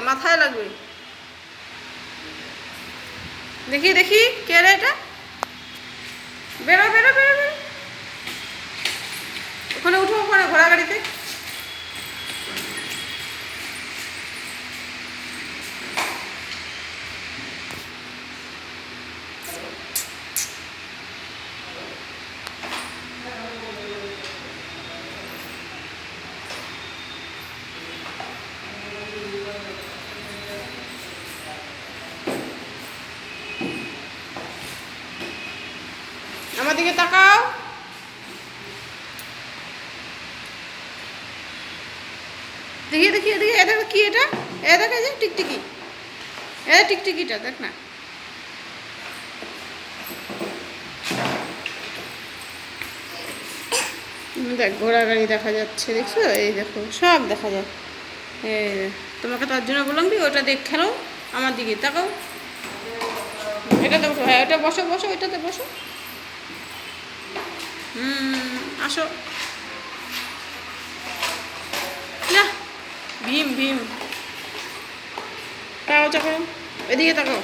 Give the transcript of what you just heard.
মাথায় লাগবে। দেখি দেখি কে রে এটা, বেরো বেরো বেরো বেরো, ওখানে উঠো, ওখানে ঘোড়া গাড়িতে। আমার দিকে তাকাও। দেখি দেখি এদিকে, এটা কি, এটা এ দেখ, এই যে টিকটিকি, এ টিকটিকিটা দেখ না। দেখ ঘোড়া গাড়ি দেখা যাচ্ছে, দেখছো? এই দেখো সব দেখা যায়। তোমাকে তার জন্য বললাম কি ওটা দেখ, খেলো। আমার দিকে তাকাও, এটাতে বসো, হ্যাঁ এটা বসো বসো, এটাতে বসো। আসো না, ভীম ভীম, তাকাও তাকাও, এদিকে তাকাও।